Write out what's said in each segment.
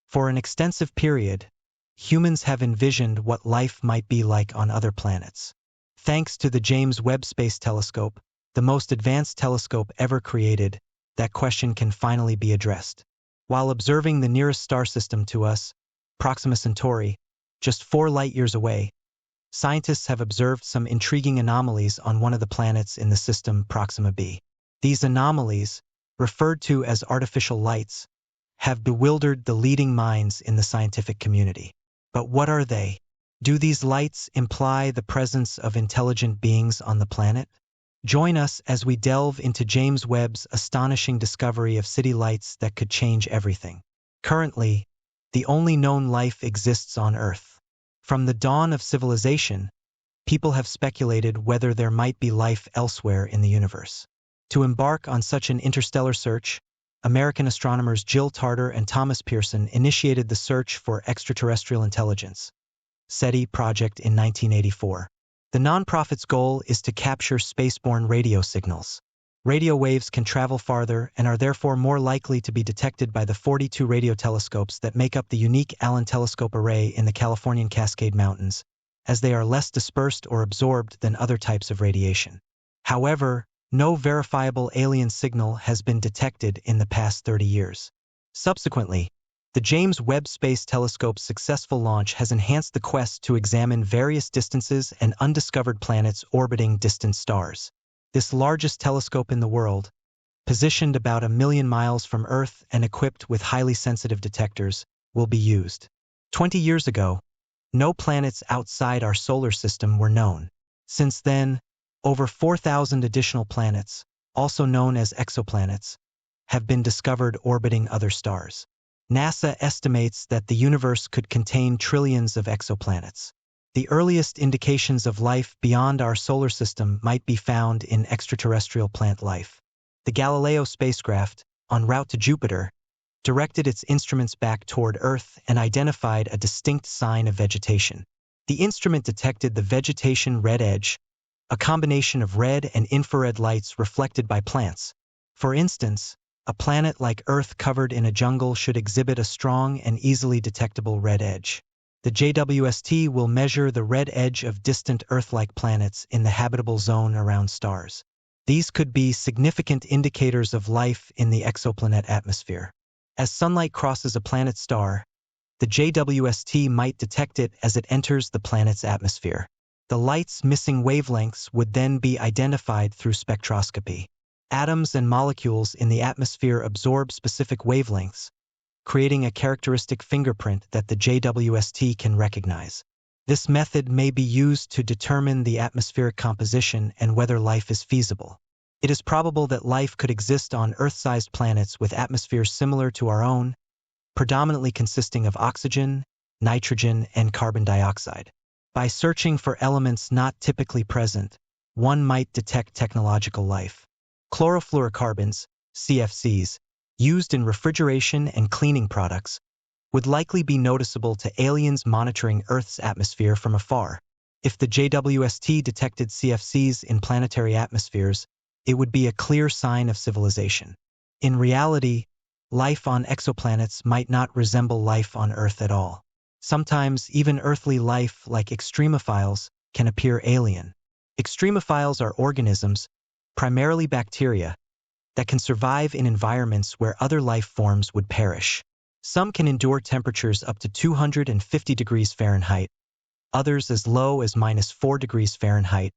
For an extensive period, humans have envisioned what life might be like on other planets. Thanks to the James Webb Space Telescope, the most advanced telescope ever created, that question can finally be addressed. While observing the nearest star system to us, Proxima Centauri, just 4 light-years away, scientists have observed some intriguing anomalies on one of the planets in the system, Proxima B. These anomalies, referred to as artificial lights, have bewildered the leading minds in the scientific community. But what are they? Do these lights imply the presence of intelligent beings on the planet? Join us as we delve into James Webb's astonishing discovery of city lights that could change everything. Currently, the only known life exists on Earth. From the dawn of civilization, people have speculated whether there might be life elsewhere in the universe. To embark on such an interstellar search, American astronomers Jill Tarter and Thomas Pearson initiated the search for extraterrestrial intelligence, SETI project in 1984. The nonprofit's goal is to capture spaceborne radio signals. Radio waves can travel farther and are therefore more likely to be detected by the 42 radio telescopes that make up the unique Allen Telescope Array in the Californian Cascade Mountains, as they are less dispersed or absorbed than other types of radiation. However, no verifiable alien signal has been detected in the past 30 years. Subsequently, the James Webb Space Telescope's successful launch has enhanced the quest to examine various distances and undiscovered planets orbiting distant stars. This largest telescope in the world, positioned about 1 million miles from Earth and equipped with highly sensitive detectors, will be used. 20 years ago, no planets outside our solar system were known. Since then, over 4,000 additional planets, also known as exoplanets, have been discovered orbiting other stars. NASA estimates that the universe could contain trillions of exoplanets. The earliest indications of life beyond our solar system might be found in extraterrestrial plant life. The Galileo spacecraft, en route to Jupiter, directed its instruments back toward Earth and identified a distinct sign of vegetation. The instrument detected the vegetation red edge, a combination of red and infrared lights reflected by plants. For instance, a planet like Earth covered in a jungle should exhibit a strong and easily detectable red edge. The JWST will measure the red edge of distant Earth-like planets in the habitable zone around stars. These could be significant indicators of life in the exoplanet atmosphere. As sunlight crosses a planet's star, the JWST might detect it as it enters the planet's atmosphere. The light's missing wavelengths would then be identified through spectroscopy. Atoms and molecules in the atmosphere absorb specific wavelengths, creating a characteristic fingerprint that the JWST can recognize. This method may be used to determine the atmospheric composition and whether life is feasible. It is probable that life could exist on Earth-sized planets with atmospheres similar to our own, predominantly consisting of oxygen, nitrogen, and carbon dioxide. By searching for elements not typically present, one might detect technological life. Chlorofluorocarbons, CFCs, used in refrigeration and cleaning products, would likely be noticeable to aliens monitoring Earth's atmosphere from afar. If the JWST detected CFCs in planetary atmospheres, it would be a clear sign of civilization. In reality, life on exoplanets might not resemble life on Earth at all. Sometimes even earthly life, like extremophiles, can appear alien. Extremophiles are organisms, primarily bacteria, that can survive in environments where other life forms would perish. Some can endure temperatures up to 250 degrees Fahrenheit, others as low as -4 degrees Fahrenheit,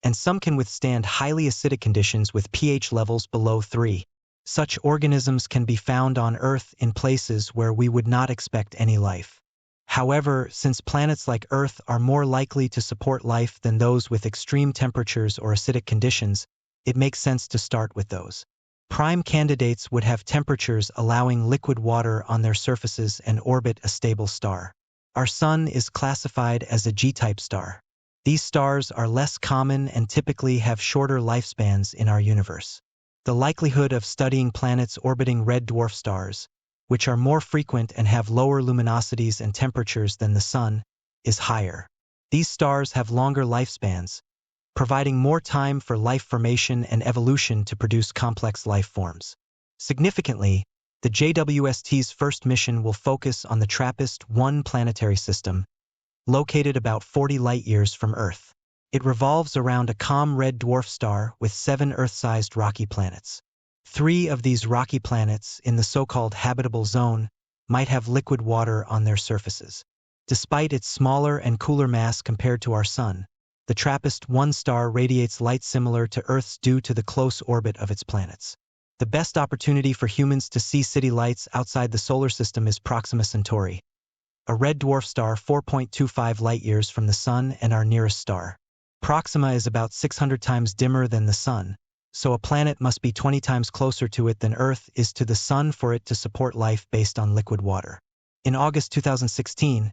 and some can withstand highly acidic conditions with pH levels below 3. Such organisms can be found on Earth in places where we would not expect any life. However, since planets like Earth are more likely to support life than those with extreme temperatures or acidic conditions, it makes sense to start with those. Prime candidates would have temperatures allowing liquid water on their surfaces and orbit a stable star. Our Sun is classified as a G-type star. These stars are less common and typically have shorter lifespans in our universe. The likelihood of studying planets orbiting red dwarf stars, which are more frequent and have lower luminosities and temperatures than the Sun, is higher. These stars have longer lifespans, providing more time for life formation and evolution to produce complex life forms. Significantly, The JWST's first mission will focus on the TRAPPIST-1 planetary system, located about 40 light-years from Earth. It revolves around a calm red dwarf star with 7 Earth-sized rocky planets. 3 of these rocky planets, in the so-called habitable zone, might have liquid water on their surfaces. Despite its smaller and cooler mass compared to our Sun, the TRAPPIST-1 star radiates light similar to Earth's due to the close orbit of its planets. The best opportunity for humans to see city lights outside the solar system is Proxima Centauri, a red dwarf star 4.25 light-years from the Sun and our nearest star. Proxima is about 600 times dimmer than the Sun, so a planet must be 20 times closer to it than Earth is to the Sun for it to support life based on liquid water. In August 2016,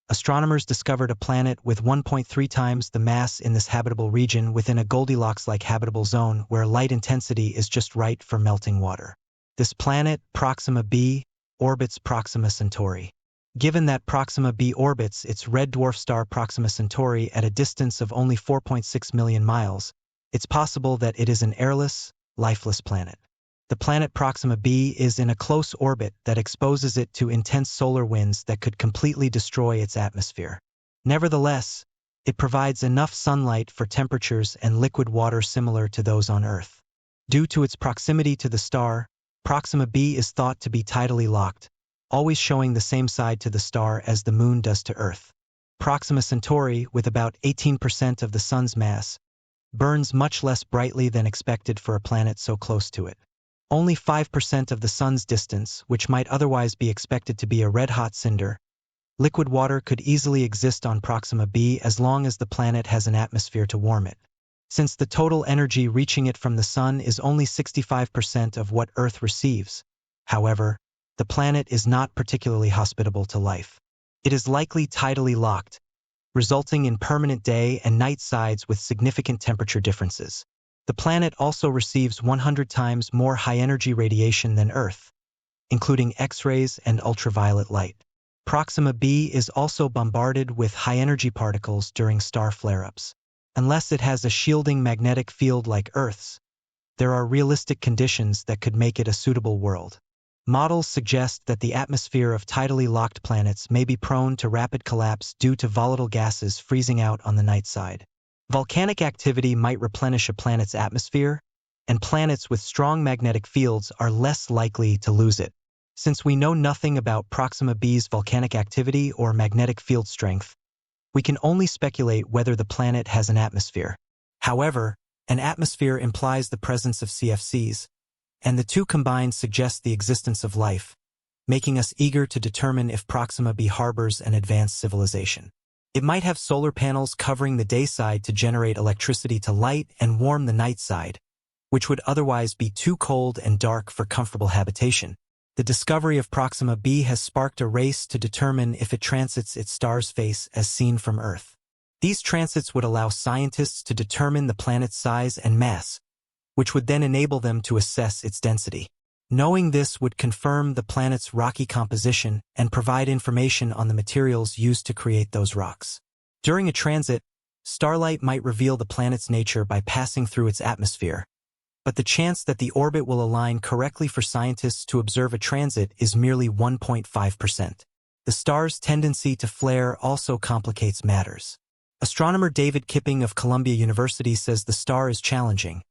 astronomers discovered a planet with 1.3 times the mass in this habitable region within a Goldilocks-like habitable zone where light intensity is just right for melting water. This planet, Proxima B, orbits Proxima Centauri. Given that Proxima B orbits its red dwarf star Proxima Centauri at a distance of only 4.6 million miles, it's possible that it is an airless, lifeless planet. The planet Proxima B is in a close orbit that exposes it to intense solar winds that could completely destroy its atmosphere. Nevertheless, it provides enough sunlight for temperatures and liquid water similar to those on Earth. Due to its proximity to the star, Proxima B is thought to be tidally locked, always showing the same side to the star as the Moon does to Earth. Proxima Centauri, with about 18% of the Sun's mass, burns much less brightly than expected for a planet so close to it. Only 5% of the Sun's distance, which might otherwise be expected to be a red-hot cinder. Liquid water could easily exist on Proxima B as long as the planet has an atmosphere to warm it. Since the total energy reaching it from the Sun is only 65% of what Earth receives, however, the planet is not particularly hospitable to life. It is likely tidally locked, resulting in permanent day and night sides with significant temperature differences. The planet also receives 100 times more high-energy radiation than Earth, including X-rays and ultraviolet light. Proxima B is also bombarded with high-energy particles during star flare-ups. Unless it has a shielding magnetic field like Earth's, there are realistic conditions that could make it a suitable world. Models suggest that the atmosphere of tidally locked planets may be prone to rapid collapse due to volatile gases freezing out on the night side. Volcanic activity might replenish a planet's atmosphere, and planets with strong magnetic fields are less likely to lose it. Since we know nothing about Proxima B's volcanic activity or magnetic field strength, we can only speculate whether the planet has an atmosphere. However, an atmosphere implies the presence of CFCs, and the two combined suggest the existence of life, making us eager to determine if Proxima B harbors an advanced civilization. It might have solar panels covering the day side to generate electricity to light and warm the night side, which would otherwise be too cold and dark for comfortable habitation. The discovery of Proxima B has sparked a race to determine if it transits its star's face as seen from Earth. These transits would allow scientists to determine the planet's size and mass, which would then enable them to assess its density. Knowing this would confirm the planet's rocky composition and provide information on the materials used to create those rocks. During a transit, starlight might reveal the planet's nature by passing through its atmosphere, but the chance that the orbit will align correctly for scientists to observe a transit is merely 1.5%. The star's tendency to flare also complicates matters. Astronomer David Kipping of Columbia University says the star is challenging,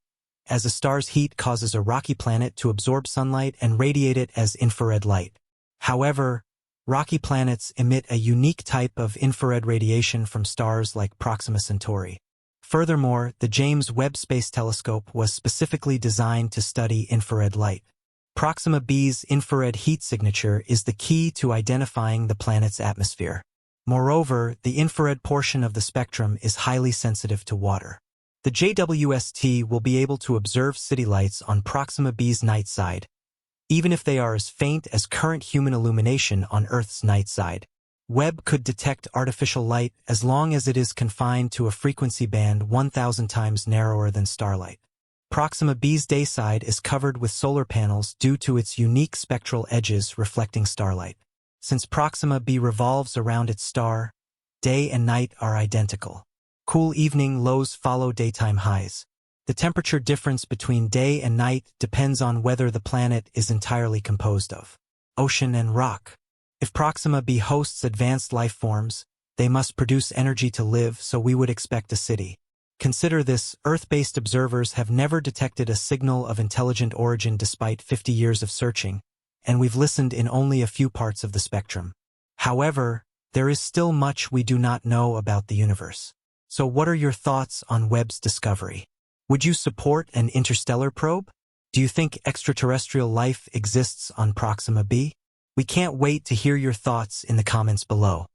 as a star's heat causes a rocky planet to absorb sunlight and radiate it as infrared light. However, rocky planets emit a unique type of infrared radiation from stars like Proxima Centauri. Furthermore, the James Webb Space Telescope was specifically designed to study infrared light. Proxima B's infrared heat signature is the key to identifying the planet's atmosphere. Moreover, the infrared portion of the spectrum is highly sensitive to water. The JWST will be able to observe city lights on Proxima B's night side, even if they are as faint as current human illumination on Earth's night side. Webb could detect artificial light as long as it is confined to a frequency band 1,000 times narrower than starlight. Proxima B's day side is covered with solar panels due to its unique spectral edges reflecting starlight. Since Proxima B revolves around its star, day and night are identical. Cool evening lows follow daytime highs. The temperature difference between day and night depends on whether the planet is entirely composed of ocean and rock. If Proxima B hosts advanced life forms, they must produce energy to live, so we would expect a city. Consider this: Earth-based observers have never detected a signal of intelligent origin despite 50 years of searching, and we've listened in only a few parts of the spectrum. However, there is still much we do not know about the universe. So what are your thoughts on Webb's discovery? Would you support an interstellar probe? Do you think extraterrestrial life exists on Proxima B? We can't wait to hear your thoughts in the comments below.